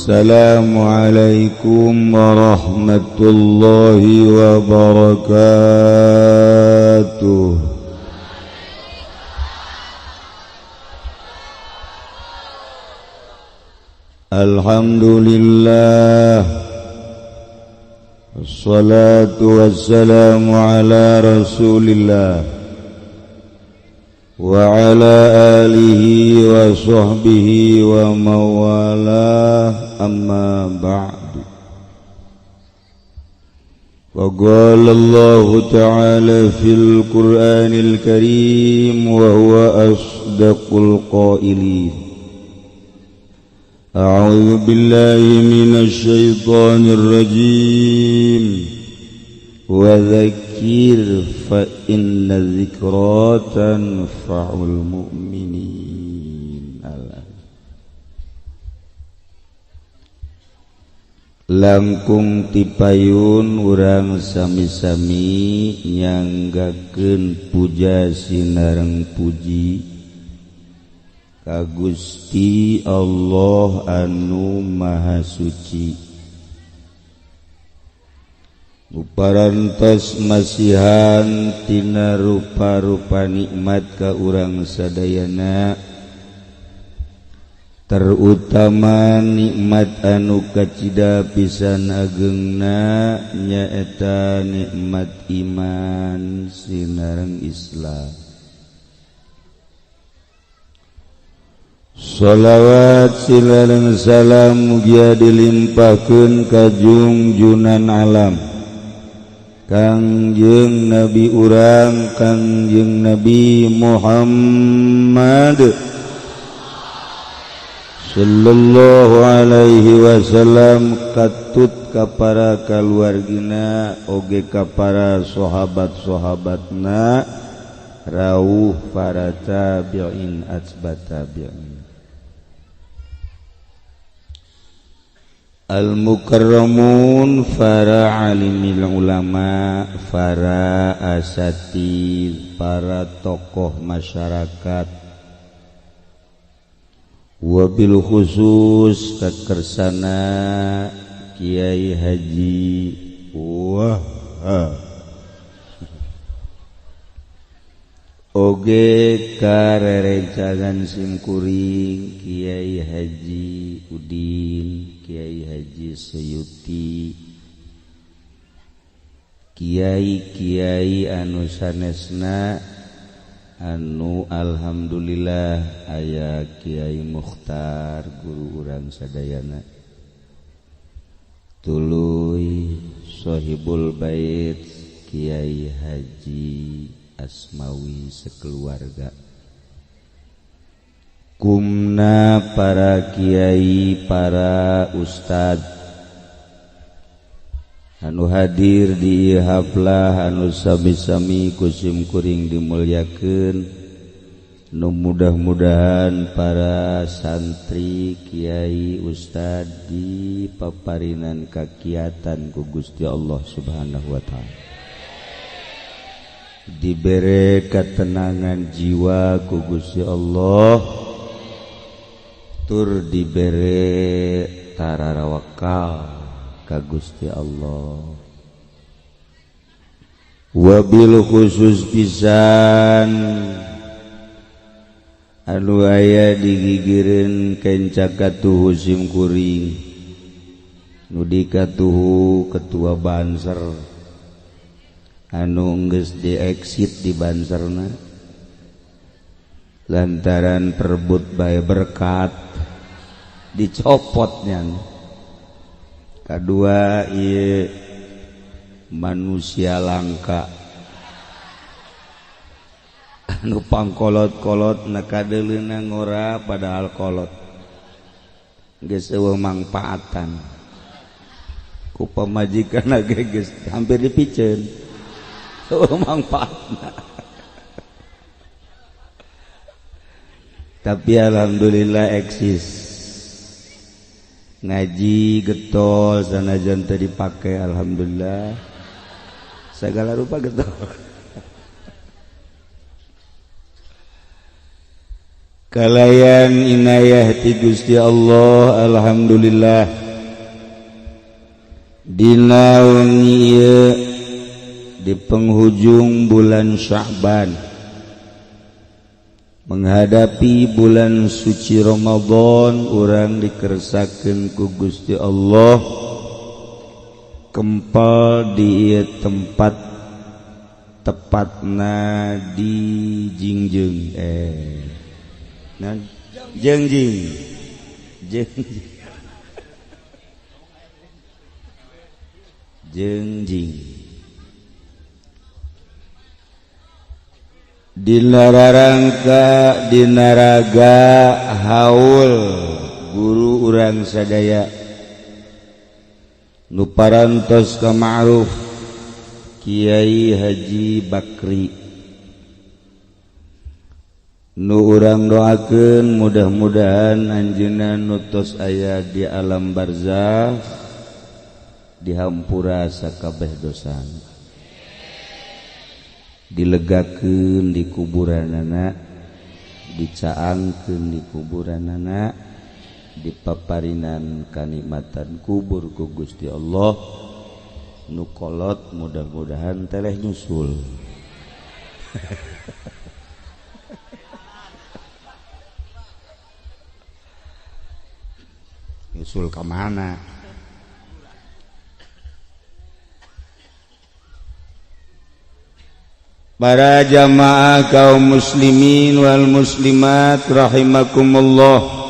Assalamualaikum warahmatullahi wabarakatuh. Alhamdulillah, wassalatu wassalamu ala rasulillah wa ala alihi wa sahbihi wa mawalah, amma ba'du. Wa qala Allah ta'ala fil Qur'anil Karim wa huwa asdaqul qailin. A'udzu billahi minasy syaithanir rajim. Wa dzakir fa inna dzikra tanfa'ul mu'minin. Langkung tipayun urang sami-sami nyanggakeun puja sinareng puji ka Gusti Allah anu Maha Suci. Uparantos masihan tina rupa-rupa nikmat ka urang sadayana, terutama nikmat anu kacida pisan ageungna nyaeta nikmat iman sinareng Islam. Shalawat silareng salam mugia dilimpahkeun ka junjunan alam Kangjeng Nabi urang Kangjeng Nabi Muhammad sallallahu alaihi wasallam, katut ka para kaluargina oge ka para sahabat-sahabatna, rawuh para tabi'in atba tabi'in. Al-mukarramun para alimil ulama, para asatid, para tokoh masyarakat, wabil khusus kekersana Kiai Haji Wahab oge karerencangan simkuring Kiai Haji Udin, Kiai Haji Suyuti, kiai-kiai anu sanesna anu alhamdulillah aya Kiai Mukhtar guru urang sadayana, tuluy Sohibul Bait Kiai Haji Asmawi sekeluarga, kumna para kiai, para ustad anu hadir di haflah anu sami-sami kusim kuring dimulyakeun, nu mudah-mudahan para santri kiai ustad dipaparinan kakiatan ku Gusti Allah Subhanahu wa taala, dibere ketenangan jiwa ku Gusti Allah, tur dibere tararawakal ka Gusti Allah. Wabil khusus pisan anu aya digigireun kencakatuhu simkuring, nu dikatuhu ketua Banser anu geus diexit di Banserna lantaran perebut bae berkat dicopotnya. Kadua ieu manusia langka anu pangkolot-kolot na kadeuleuna ngora padahal kolot geus eueuh mangpaatan ku pamajikanna geus hampir dipiceun manfaatna. Tapi alhamdulillah eksis ngaji getol sanajan teu dipake, alhamdulillah segala rupa getol. kalayan inayah ti Gusti Allah alhamdulillah dina wengi ieu di penghujung bulan Sya'ban menghadapi bulan suci Ramadan urang dikeresakeun ku Gusti Allah kempal di tempat tepatna di Jingjing Jengjing dinaraga haul guru urang sadaya nu parantos ka ma'ruf Kiai Haji Bakri nu urang doakeun mudah-mudahan anjeunna nutos aya di alam barzakh dihampura sakabeh dosana dilegakeun di kuburanana dicaangkeun di kuburanana dipaparinan kanikmatan kubur ku Gusti Allah nu kolot mudah-mudahan teleh nyusul nyusul ke mana para jamaah kaum muslimin wal muslimat rahimakumullah.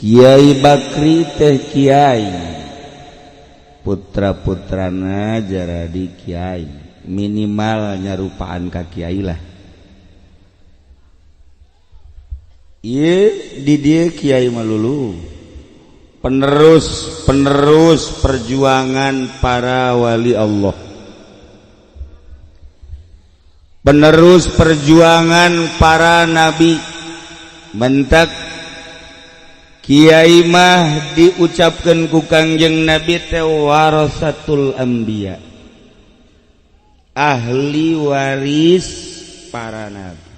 Kiai Bakri teh kiai putra-putrana jaradi kiai minimal nyarupaan ka kiai lah ieu di dieu kiai malulu penerus perjuangan para wali Allah penerus perjuangan para nabi mentak kiai mah diucapkan ku Kangjeng Nabi teh warasatul anbiya ahli waris para nabi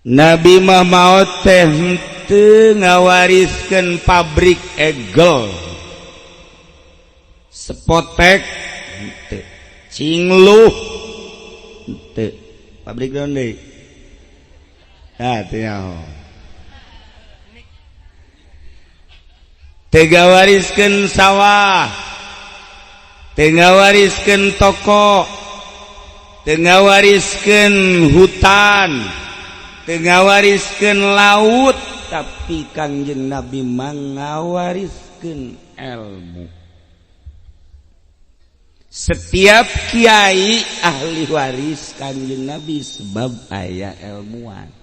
nabi mah maot teh henteu ngawariskeun pabrik egel sepotek henteu cingluh henteu pabrik naon deui teh tega wariskeun sawah tega wariskeun toko tega wariskeun hutan tega wariskeun laut tapi Kangjeng Nabi mangawariskeun ilmu setiap kiai ahli waris Kangjeng Nabi sebab aya ilmuwan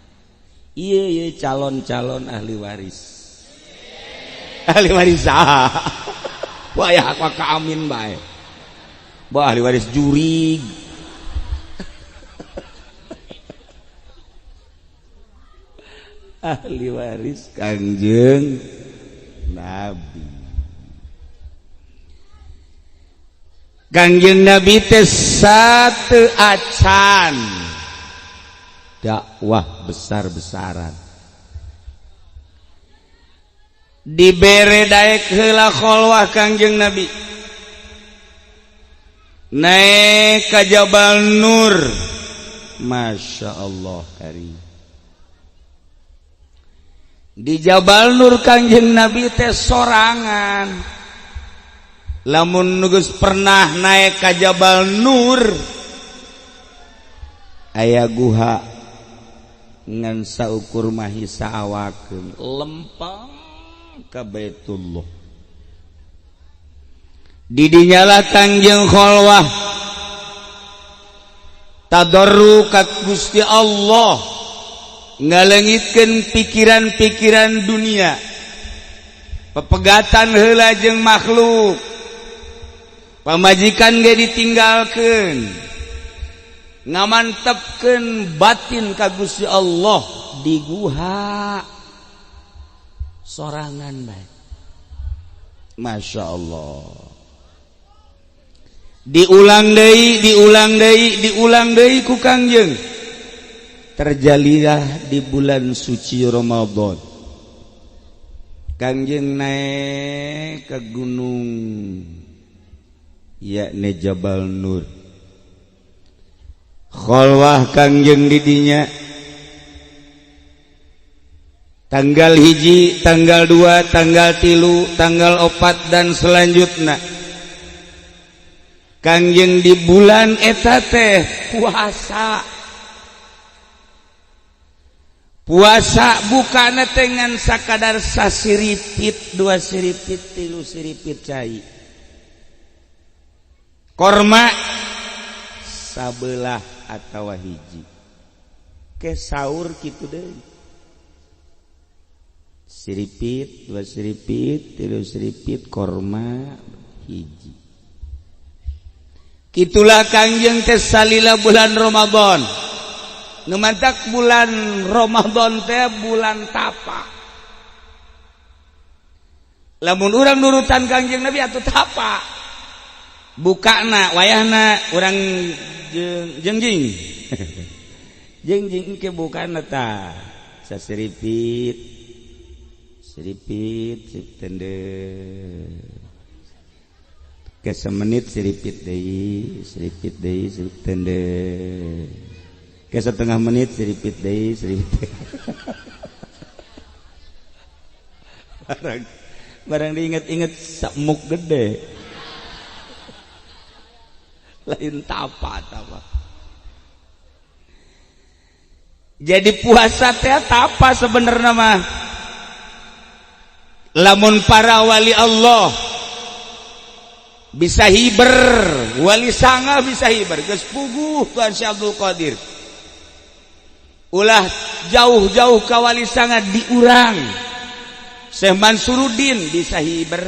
ieu calon-calon ahli waris ahli waris wah ya aku amin bae bah ahli waris jurig ahli waris Kangjeng Nabi Kangjeng Nabi teh satu acan dakwah besar-besaran dibere daek heula kholwah Kangjeng Nabi naik ka Jabal Nur Masya Allah karim di Jabal Nur Kangjeng Nabi teh sorangan lamun geus pernah naik ka Jabal Nur aya guha ngan saukur mahisa awakeun lempeng ka Baitullah didinyalah Kangjeng kholwah tadarru ka Gusti Allah ngalengitkeun pikiran-pikiran dunia pepegatan heula jeung makhluk pamajikan ge ditinggalkeun ngamantepkeun batin ka Gusti Allah di guha sorangan bae Masya Allah diulang deui ku Kangjeng terjalilah di bulan suci Ramadan. Kangjeng naik ke gunung yakni Jabal Nur. Kholwah Kangjeng di dinya tanggal 1, tanggal 2, tanggal 3, tanggal 4 dan selanjutnya. Kangjeng di bulan eta teh puasa bukana dengan sakadar sasiripit, 2 siripit, 3 siripit cai. Korma sabelah atawa hiji. Ke sahur kitu deui. Siripit, 2 siripit, 3 siripit, korma hiji. Kitulah Kangjeng teh salila bulan Ramadan. Numantak bulan Ramadan teh bulan tapa. Lamun urang nurutan Kangjeng Nabi atuh tapa. Bukana wayahna urang jengjing. Jengjing ke bukana ta sasiripit. Siripit tende. Ke semenit siripit deui, siripit tende. Ke setengah menit siripit deui, siripit. Barang diinget-inget samuk gede. Lain tapa. Jadi puasa teh tapa sebenarnya mah. Lamun para wali Allah bisa hiber, wali sanga bisa hiber, geus puguh Tuan Syekh Abdul Qadir. Ulah jauh-jauh ka wali sanga diurang. Syekh Mansuruddin bisa hiber.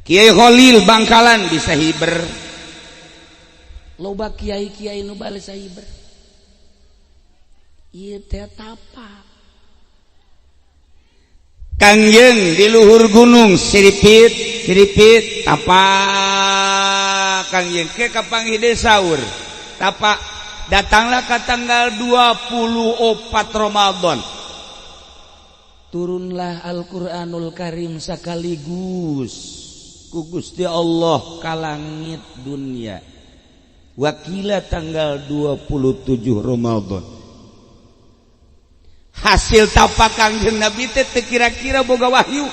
Kiai Khalil Bangkalan bisa hiber. Loba kiai-kiai nu bali hiber. Ieu teh tapa. Kangjeng di luhur gunung siripit tapa. Kangjeng ke kapanggih deui sahur tapa. Datanglah ke tanggal 24 Ramadan, turunlah Al-Qur'anul Karim sakaligus ku Gusti Allah ka langit dunia. Wakila tanggal 27 Ramadan. Hasil tapa Kangjeng Nabi teh kira-kira boga wahyu.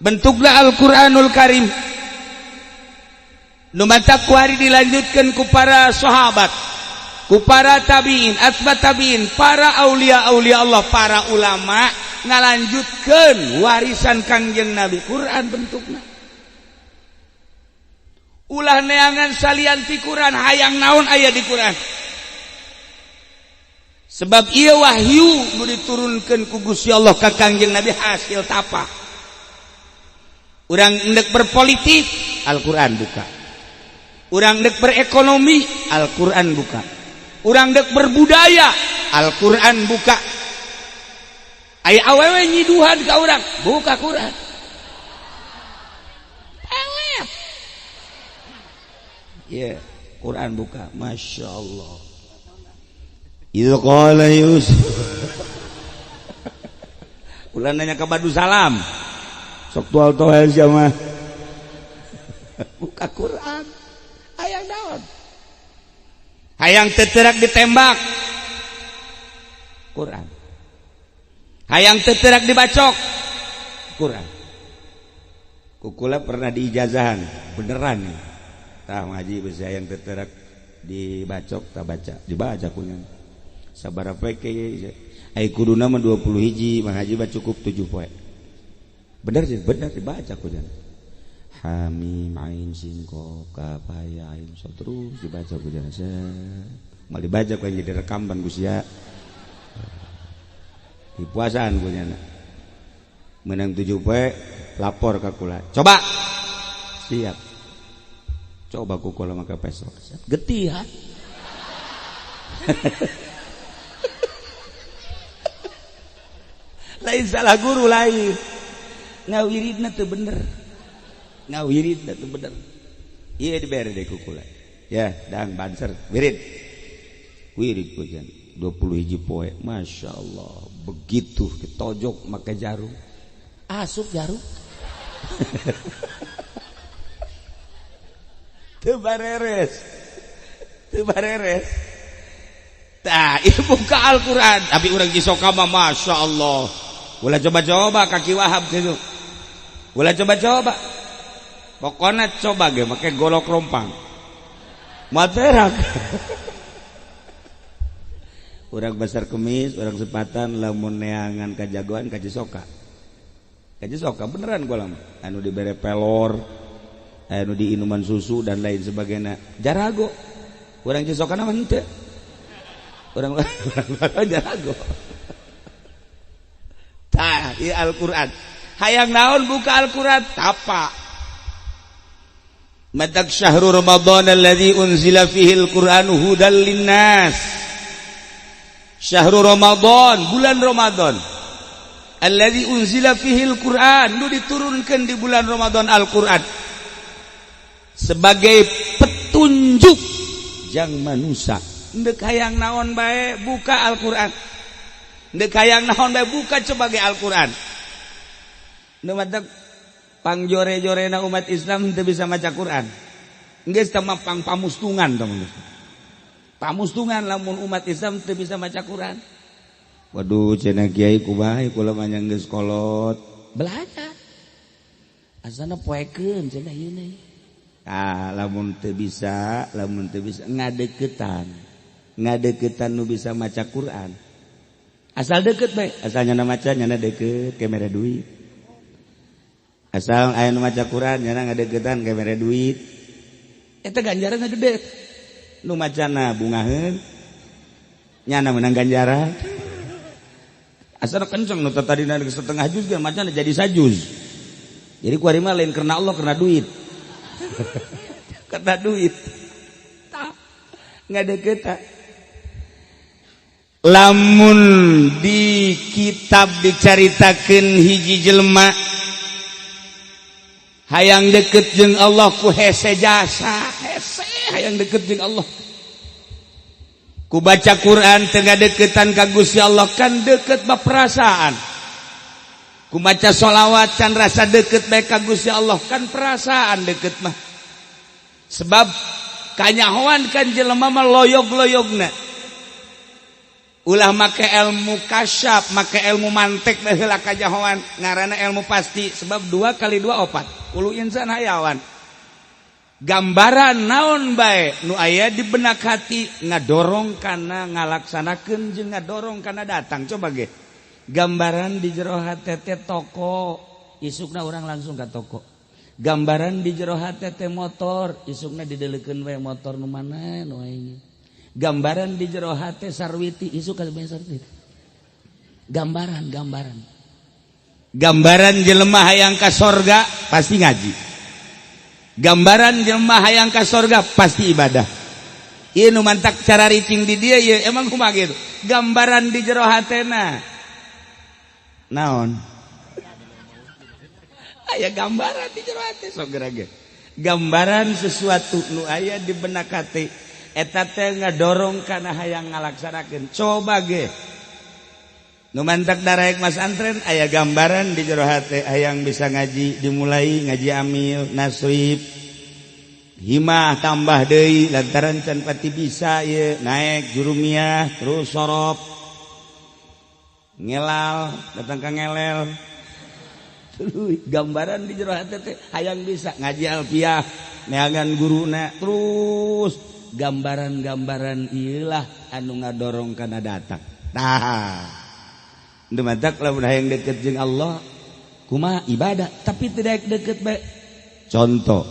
Bentuklah Al-Qur'anul Karim. Numantak kuari dilanjutkan ku para sahabat, ku para tabi'in, atba tabi'in, para aulia-aulia Allah, para ulama ngalanjutkeun warisan Kangjeng Nabi. Quran bentukna. Ulah neangan salian ti Quran, hayang naon aya di Quran. Sebab ieu wahyu nu diturunkeun ku Gusti Allah ka Kangjeng Nabi hasil tapa. Urang endek berpolitik, Al-Qur'an buka. Urang dek berekonomi, Al-Qur'an buka. Urang dek berbudaya, Al-Qur'an buka. Ai awewe nyiduhan ka urang, buka Qur'an. Pelet. Ya, Qur'an buka, Masya Allah. Idza qala Yusuf. Ulah nanya ka Badu Salam. Sok tual toel jamaah. Buka Quran. Hayang naon? Hayang teterak ditembak. Quran. Hayang teterak dibacok. Quran. Kukula pernah diijazahan, beneran nih. Tah ngaji bisa hayang teterak dibacok, tak baca, dibaca kunya. Sabaraha poe ke ai kuduna mah 20 hiji, mah haji mah cukup 7 poe. Bener dibaca kunya. Hamim ain sin qaf kaf ya ain so terus dibaca kunya. Mal dibaca ku jadi rekaman Gusia. Di puasaan kunya. Menang 7 poe lapor ka kula. Coba. Siap. Coba ku kula maka besok. Getih ha. Lain salah guru lain. Ngawiridna teu bener. Iya dibere deh kukula. Ya, dang banser. Wirid. Wirid kujan. 20 hiji poe. Masya Allah. Begitu ketojok make jarum. Asup jarum. Teu bareres. Tah, itu buka Al-Quran. Tapi urang jisoka mah Masya Allah. Ulah coba-coba kaki Wahab gitu. Ulah coba-coba. Pokoknya coba ge make golok rompang. Materak. Urang besar kemis, urang sepatan lamun neangan kajagoan ka jisoka. Ka jisoka beneran gua lama. Anu dibere pelor, anu di inuman susu dan lain sebagainya. Jarago. Urang jisoka mah henteu. Urang jarago. Tah, ieu Al-Qur'an. Hayang naon buka Al-Qur'an tapa. Matak syahrul Ramadan alladzi unzila fihi al-Qur'anu hudal linnas. Syahrul Ramadan, bulan Ramadan. Alladzi unzila fihi al-Qur'an, nu diturunkeun di bulan Ramadan Al-Qur'an. Sebagai petunjuk jang manusia. Deuk hayang naon bae buka Al-Qur'an. Deuk hayang naon bae buka coba ge Al-Qur'an. Nu matak pangjore-jorena umat Islam teu bisa maca Quran. Geus teh mah pamustungan teman. Pamustungan lamun umat Islam teu bisa maca Quran. Waduh cenah kiai kumaha kula mah geus kolot. Belajar. Asana poekeun cenah ieu nih. Lamun teu bisa ngadeukeutan. Ngadeukeutan nu bisa maca Quran. Asal deukeut bae, asal nyana maca nyana deukeut ke mere duit. Asal aya nu maca Quran nyana ngadeuketan ke mere duit. Eta ganjaranna gede. Nu macana bungaheun nyana menang ganjaran. Asal kenceng nu tadina setengah juz ge macana jadi sajuz. Jadi kuari mah lain karena Allah karena duit. Karena duit. Tah ngadeuketan. Lamun di kitab dicaritakeun hiji jelema hayang deket jeung Allah ku hese jasa, hese hayang deket jeung Allah. Ku baca Quran teu ngadeukeutan ka Gusti Allah kan deket ba perasaan. Ku maca sholawat can rasa deket bae ka Gusti Allah kan perasaan deket mah. Sebab kanyahoan kan jelema mah loyog-loyogna. Ulah make ilmu kasyaf, make ilmu mantek teh heula kajahoan ngaranna ilmu pasti sebab 2 kali 2 4. Ulu insan hayawan. Gambaran naon bae nu aya di benak hati ngadorong kana ngalaksanakeun jeung ngadorong kana datang. Coba ge. Gambaran di jero hate teh toko, isukna urang langsung ka toko. Gambaran di jero hate teh motor, isukna dideleukeun we motor nu mana nu aya. Gambaran di jero hate sarwiti, isuk ka sarwiti. Gambaran. Gambaran jelema hayang ka sorga pasti ngaji. Gambaran jelema hayang ka sorga pasti ibadah. Ieu nu mantak cara ricing di dieu ieu emang kumaha kitu. Gambaran di jero hatena. Naon? Aya gambaran di jero hate sok gerage. Gambaran sesuatu nu aya di benak hati eta teh ngadorong kana hayang ngalaksanakeun. Coba ge. Nu mantak daraek Mas Antren aya gambaran di jero hate hayang bisa ngaji dimulai ngaji amil nasrib himah tambah deui lantaran can pati bisa ye naik jurumiyah terus sorop ngelal datang ka ngelel gambaran di jero hate teh hayang bisa ngaji alfiah neangan guruna terus gambaran-gambaran ieulah anu ngadorong kana datang. Tah dumadak lamun hayang deket jeung Allah kumaha ibadah tapi tidak deket bae. Contoh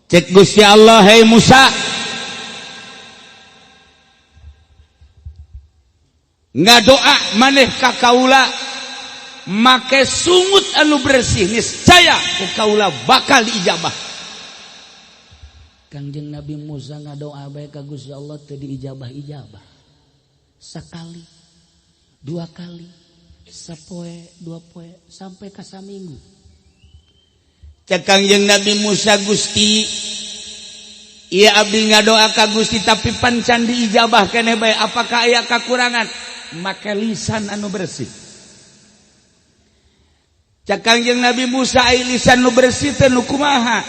cek Gusti Allah, hei Musa ngadoa maneh ka kaula make sungut anu bersih niscaya ku kaula bakal diijabah. Kangjeng Nabi Musa ngadoa bae ka Gusti Allah teu diijabah-ijabah. Sakali, 2 kali, sapoe, 2 poe sampai ka saminggu. cek Kangjeng Nabi Musa, Gusti ieu abdi ngadoa ka Gusti tapi pancan diijabah keneh bae, apakah aya kakurangan? Make lisan anu bersih. Cek Kangjeng Nabi Musa, ai lisan nu bersih teh nu kumaha?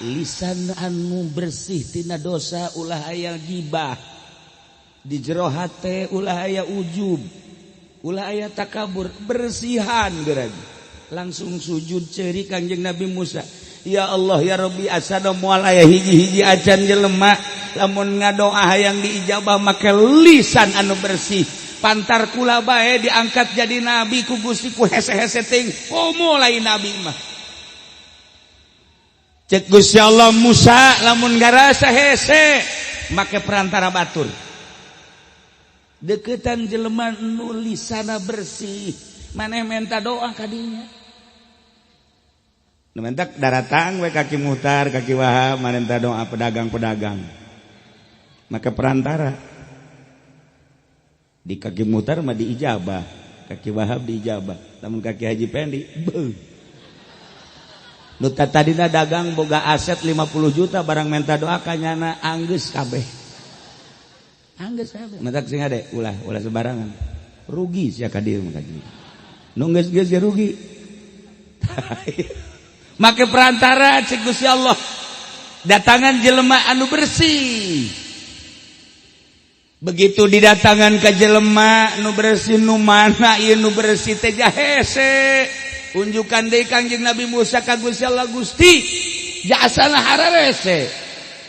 Lisan anu bersih tina dosa ulah aya gibah, di jero hate ulah aya ujub, ulah aya takabur, bersihan geurang. Langsung sujud ceuri Kangjeng Nabi Musa, ya Allah ya Rabbi, asana moal aya hiji-hiji acan jelema lamun ngadoa hayang diijabah make lisan anu bersih. Pantar kula bae diangkat jadi nabi ku Gusti ku hese-hese ting, mulai nabi mah. Cek Gusti Allah, Musa lamun garasa hese make perantara batur. Deketan jelema nu lisana bersih, maneh menta doa ka dinya. Nu menta daratang we kaki Muhtar, kaki Wahab, maneh menta doa pedagang-pedagang. Make perantara. Di kaki Muhtar mah diijabah, kaki Wahab diijabah, namun kaki Haji Pendi beuh. Nu tadina dagang boga aset 50 juta barang menta doa kanyana anggeus kabeh. Anggeus kabeh. Matak sing ade ulah sebarangan. Rugi sia ka dieu mah kaji. Nu geus ge rugi. Make perantara cek Gusti Allah. Datangan jelema anu bersih. Begitu didatangan ke jelema nu bersih nu mana ieu nu bersih teh hese. Unjukan deui Kangjeng Nabi Musa ka Gusti Allah, Gusti jasana hararese.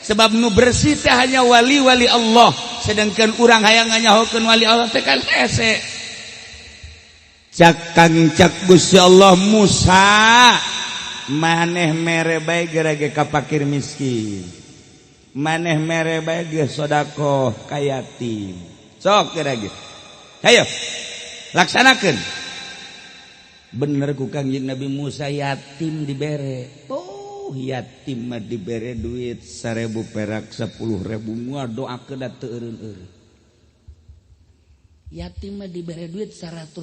Sebab nu bersih teh hanya wali-wali Allah, sedangkan urang hayang nganyahokeun wali Allah teh kan hese. Cak Gusti Allah, Musa maneh mere bae gerage ka fakir miskin. Maneh mere bae ge sedekah ka yatim. Sok gerage. Hayo. Laksanakeun. Bener ku Kangjeng Nabi Musa yatim dibere. Oh, yatim mah dibere duit 1000 perak, 10.000 ngadoakeun da teu eureun-eureun. Yatim mah dibere duit 100.000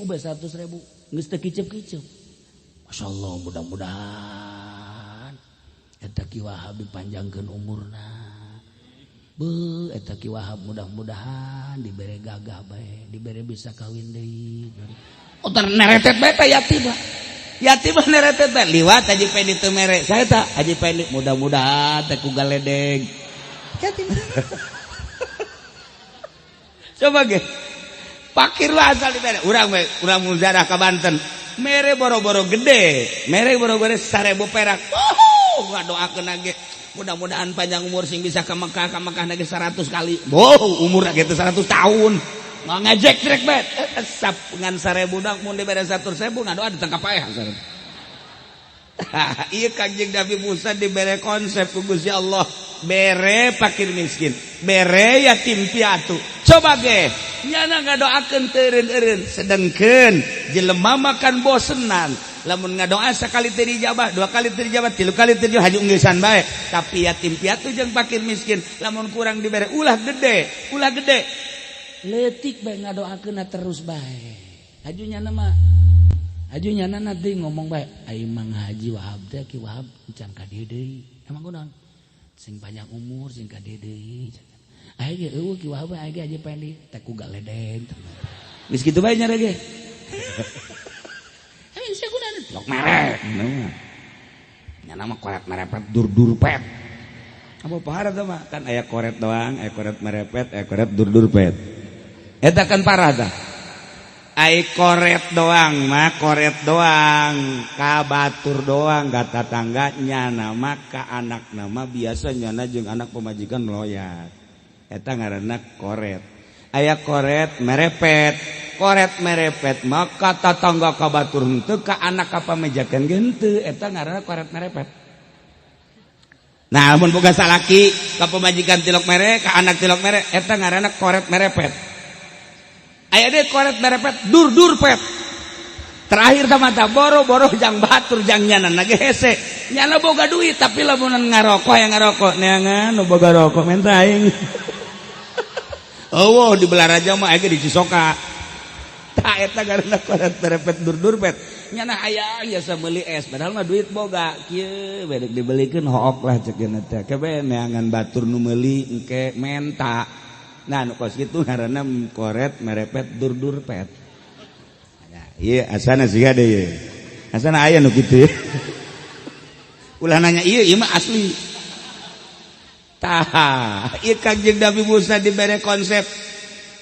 bae 100.000. Geus teu kicep-kicep. Masyaallah, mudah-mudahan eta Ki Wahab dipanjangkeun umurna. Beuh, eta Ki Wahab mudah-mudahan dibere gagah bae, dibere bisa kawin deui. Otar neretet bae teh yatim. Yatim neretet bae liwat Haji Pendi teu mere. Saya tah Haji Pendi mudah-mudahan teh ku galedeg. Yatim. Coba ge. Fakir lah asal dibere. Urang muzadah ka Banten. Mere boro-boro gede. Mere boro-boro 1000 perak. Ngadoakeun ge mudah-mudahan panjang umur sing bisa ka Mekah nage 100 kali. Umur ge 100 tahun. Ngajek trek bet. Sap ngan 1000 dak mun dibere 100.000 ngadoa ditangkap ae. Ieu Kangjeng Nabi Musa dibere konsep ku Gusti Allah. Bere fakir miskin, bere yatim piatu. Coba ge, nyana ngadoakeun teu eureun-eureun, sedengkeun jelema makan bosenan. Lamun ngadoa sakali teu dijabah, 2 kali teu dijabah, 3 kali teu dijabah, haju geungesan bae. Tapi yatim piatu jeung fakir miskin, lamun kurang dibere ulah gede. Leutik bae ngadoakeunna terus bae. Haju nyana mah haju nyana teh ngomong bae, ai Mang Haji Wahab teh Ki Wahab encan ka dieu deui. Emang kunaon? Sing panjang umur sing ka dieu deui. Aya ge eueuh Ki Wahab aya ge Haji Pendi teh ku galedeg. Geus kitu bae nya ge. Heuh sia kunaon? Lok merek. Nyana mah koret merepet dur-dur pet. Apa pahara teh mah? Kan aya koret doang, aya koret merepet, aya koret dur-dur pet. Eta kan parah tah. Ai koret doang mah koret doang, ka batur doang, ka tatangganya nama ka anak nama biasa nyana jeung anak pemajikan loyat. Eta ngaranna koret. Aya koret merepet. Koret merepet maka tatangga ka batur henteu ka anak ka pamejakeun ge henteu. Eta ngaranna koret merepet. Nah, mun boga salaki ka pemajikan tilok mere, ka anak tilok mere, eta ngaranna koret merepet. Aya deui koret merepet dur-dur pet. Terakhir tamata boro-boro jang batur jang nyana ge hese. Nyana boga duit tapi lamunan ngarokok yang ngarokok neangan nu boga rokok menta aing. Oh, di Belaraja mah aya di Cisoka. eta karena koret merepet dur-durpet nyana hayang jasa meuli es padahal mah duit boga kieu bedek dibelikeun hook lah cekeun teh kebe neangan batur nu meuli engke menta nah nu kos kitu ngaranna koret merepet dur-durpet nah ieu asana siga deui ieu asana aya nu kitu ulah nanya ieu mah asli tah ieu Kangjeng Nabi Musa dibere konsep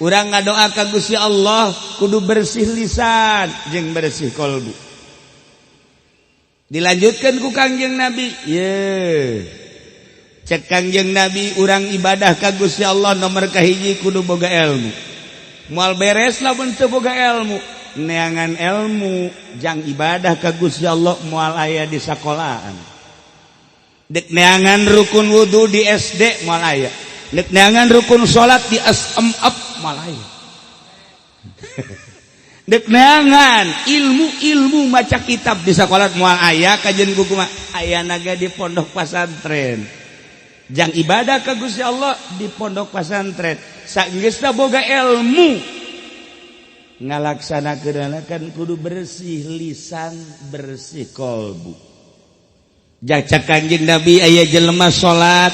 urang ngadoa ka Gusti Allah kudu bersih lisan jeung bersih kolbu dilanjutkeun ku Kangjeng Nabi ye cek Kangjeng Nabi urang ibadah ka Gusti Allah nomor kahiji kudu boga ilmu moal beres lamun teu boga ilmu neangan ilmu jang ibadah ka Gusti Allah moal aya di sakolahan dek neangan rukun wudu di SD moal aya dek neangan rukun salat di SMF moal aya dek neangan ilmu maca kitab di sakola moal aya kajen buku mah aya naga di pondok pesantren jang ibadah ka Gusti Allah di pondok pesantren sageusna boga ilmu ngalaksanakeunana kan kudu bersih lisan bersih kolbu Jacak Kangjeng Nabi aya jelema salat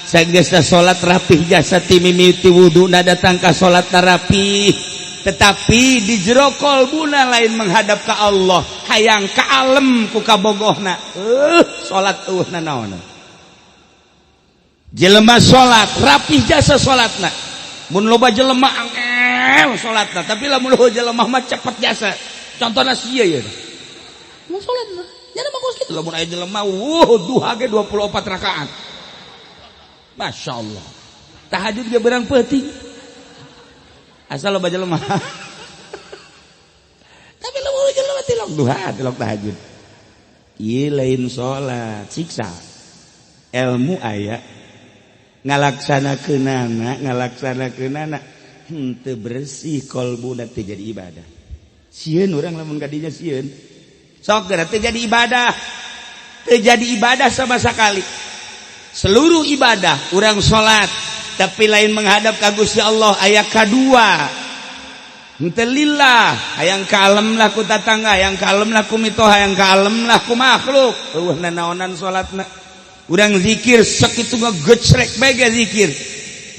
sageusna salat rapih jasa ti mimiti wuduna datang ka salat rapih tetapi di jero kolbuna lain menghadap ka Allah hayang kaalem ku kabogohna salat naon jelema salat rapih jasa salatna mun loba jelema angel salatna tapi lamun jelema mah cepet jasa contohna sia ye mun salatna nya mah kos kitu lamun aya jelema duha ge 24 rakaat Masya Allah tahajud ge beurang peuting asal loba jelema tapi lamun jelema tilok duha tilok tahajud ieu lain salat siksa ilmu aya ngalaksanakeunana henteu bersih kolbuna teu jadi ibadah sieun urang lamun kadinya sieun sok geura teu jadi ibadah sama sekali seluruh ibadah urang salat tapi lain menghadap ka Gusti Allah aya kadua henteu lillah hayang kalem lah ku tatangga hayang kalem lah ku mitoha hayang kalem lah ku makhluk eueuh nanaonan salatna urang zikir sakitu ngegecrek bae zikir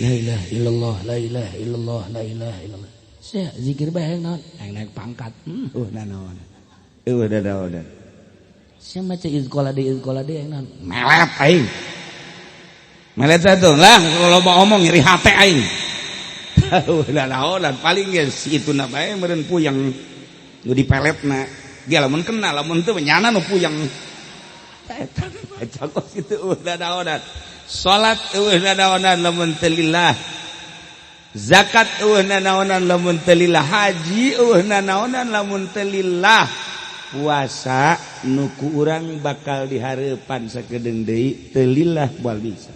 la ilaha illallah la ilaha illallah la ilaha illallah sia zikir bae naon naik pangkat nanaon udah. Sia maca izqala de yang naon melet aing melet satu lah kalau mau ngomong nyeri hate aing udah naonan paling geus ituna bae meureun puyeng nu dipeletna ge lamun kenal lamun teu nyana nu puyeng eta baca kos kitu udah naonan salat udah naonan lamun teu lillah zakat udah naonan lamun teu lillah haji udah naonan lamun teu lillah puasa nuku urang bakal dihareupan sakedeung deui teu lillah moal bisa